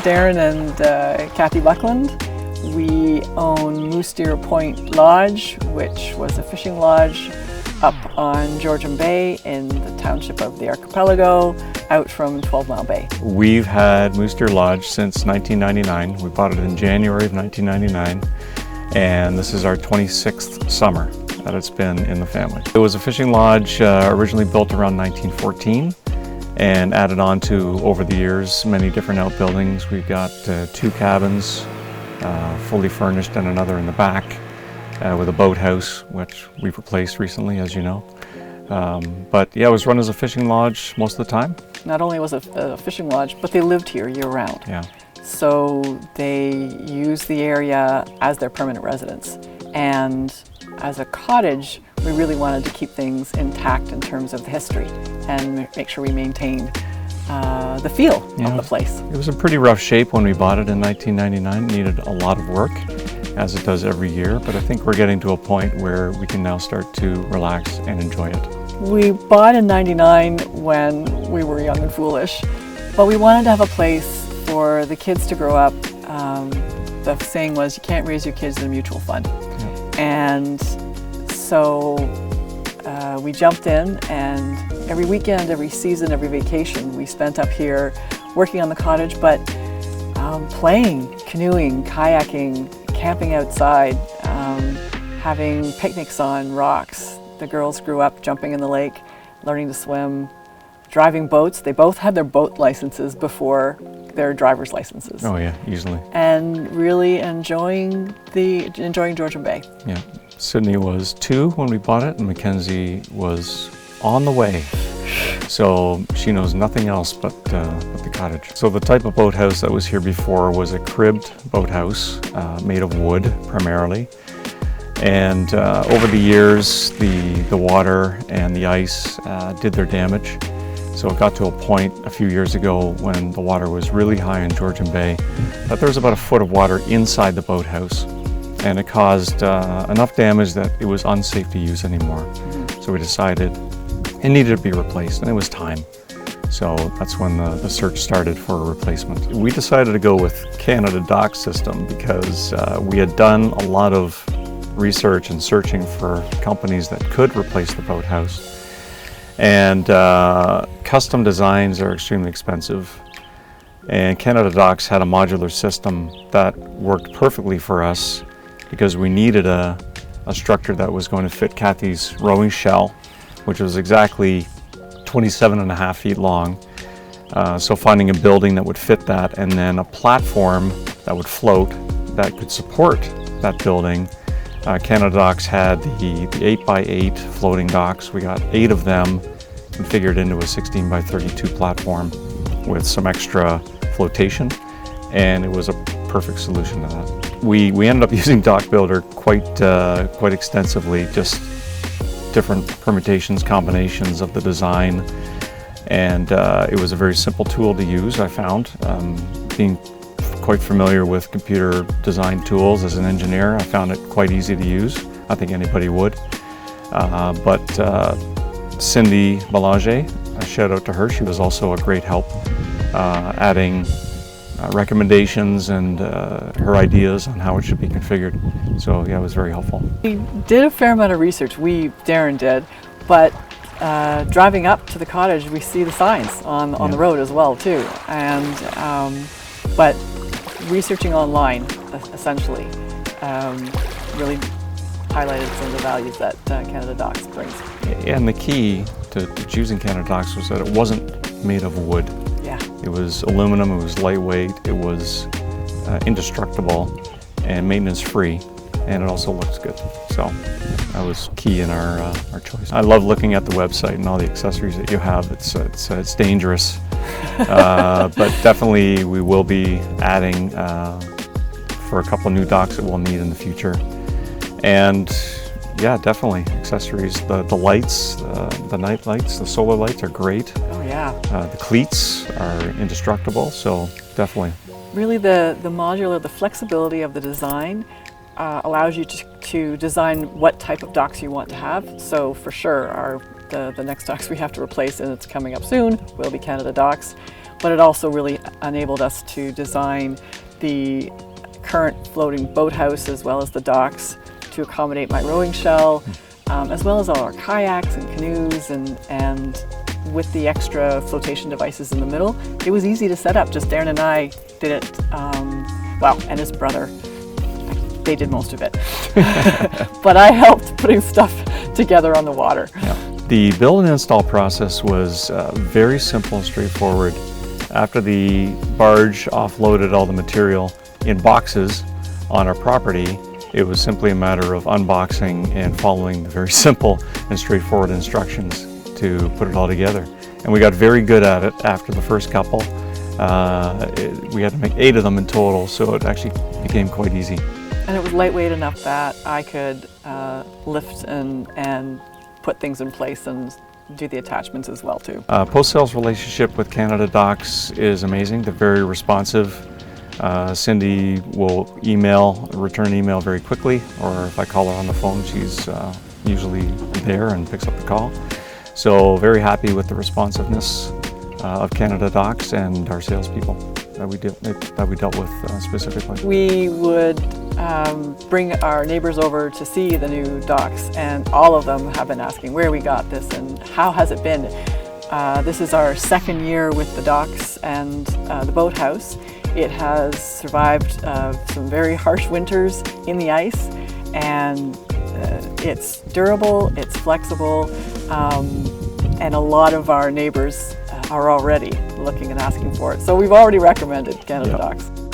Darin and Cathy Buckland. We own Moose Deer Point Lodge, which was a fishing lodge up on Georgian Bay in the township of the Archipelago, out from 12 Mile Bay. We've had Moose Deer Lodge since 1999. We bought it in January of 1999, and this is our 26th summer that it's been in the family. It was a fishing lodge originally built around 1914 and added on to, over the years, many different outbuildings. We've got 2 cabins, fully furnished, and another in the back with a boathouse, which we've replaced recently, as you know. But yeah, it was run as a fishing lodge most of the time. Not only was it a fishing lodge, but they lived here year-round. Yeah. So they used the area as their permanent residence. And as a cottage, we really wanted to keep things intact in terms of the history and make sure we maintained the feel of the place. It was in pretty rough shape when we bought it in 1999. It needed a lot of work, as it does every year, but I think we're getting to a point where we can now start to relax and enjoy it. We bought in '99 when we were young and foolish, but we wanted to have a place for the kids to grow up. The saying was, you can't raise your kids in a mutual fund. Yeah. And so we jumped in, and every weekend, every season, every vacation, we spent up here working on the cottage, but playing, canoeing, kayaking, camping outside, having picnics on rocks. The girls grew up jumping in the lake, learning to swim, driving boats. They both had their boat licenses before their driver's licenses. Oh yeah, easily. And really enjoying Georgian Bay. Yeah, Sydney was 2 when we bought it, and Mackenzie was on the way. So she knows nothing else but the cottage. So the type of boathouse that was here before was a cribbed boathouse made of wood primarily. And over the years, the water and the ice did their damage. So it got to a point a few years ago when the water was really high in Georgian Bay that there was about a foot of water inside the boathouse. And it caused enough damage that it was unsafe to use anymore. Mm-hmm. So we decided it needed to be replaced, and it was time. So that's when the search started for a replacement. We decided to go with CanadaDocks system because we had done a lot of research and searching for companies that could replace the boathouse. And custom designs are extremely expensive. And CanadaDocks had a modular system that worked perfectly for us because we needed a structure that was going to fit Cathy's rowing shell, which was exactly 27.5 feet long. So finding a building that would fit that, and then a platform that would float that could support that building. CanadaDocks had the 8x8 floating docks. We got 8 of them configured into a 16x32 platform with some extra flotation, and it was a perfect solution to that. We ended up using Dock Builder quite extensively, just different permutations, combinations of the design, and it was a very simple tool to use, I found. Being quite familiar with computer design tools as an engineer, I found it quite easy to use. I think anybody would. But Cindy Belanger, a shout out to her, she was also a great help, adding recommendations and her ideas on how it should be configured. So yeah, it was very helpful. We did a fair amount of research, Darin did, but driving up to the cottage, we see the signs on the road as well too. And but researching online, essentially, really highlighted some of the values that CanadaDocks brings. And the key to choosing CanadaDocks was that it wasn't made of wood. Yeah. It was aluminum, it was lightweight, it was indestructible and maintenance-free, and it also looks good. So that was key in our choice. I love looking at the website and all the accessories that you have. It's dangerous. But definitely we will be adding for a couple of new docks that we'll need in the future. And yeah, definitely accessories. The lights, the night lights, the solar lights are great. Oh yeah. The cleats are indestructible, so definitely. Really the modular, the flexibility of the design allows you to design what type of docks you want to have. So for sure, the next docks we have to replace, and it's coming up soon, will be CanadaDocks. but it also really enabled us to design the current floating boathouse as well as the docks to accommodate my rowing shell, as well as all our kayaks and canoes, and with the extra flotation devices in the middle, it was easy to set up. Just Darin and I did it, well, and his brother. They did most of it. But I helped putting stuff together on the water. Yeah. The build and install process was very simple and straightforward. After the barge offloaded all the material in boxes on our property, it was simply a matter of unboxing and following the very simple and straightforward instructions to put it all together. And we got very good at it after the first couple. We had to make 8 of them in total, so it actually became quite easy. And it was lightweight enough that I could lift and put things in place and do the attachments as well too. Post-sales relationship with CanadaDocks is amazing. They're very responsive. Cindy will return email very quickly, or if I call her on the phone, she's usually there and picks up the call. So very happy with the responsiveness of CanadaDocks and our salespeople that we dealt with specifically. We would bring our neighbors over to see the new docks, and all of them have been asking where we got this and how has it been. This is our 2nd year with the docks and the boathouse. It has survived some very harsh winters in the ice, and it's durable, it's flexible, and a lot of our neighbors are already looking and asking for it. So we've already recommended CanadaDocks. Yep.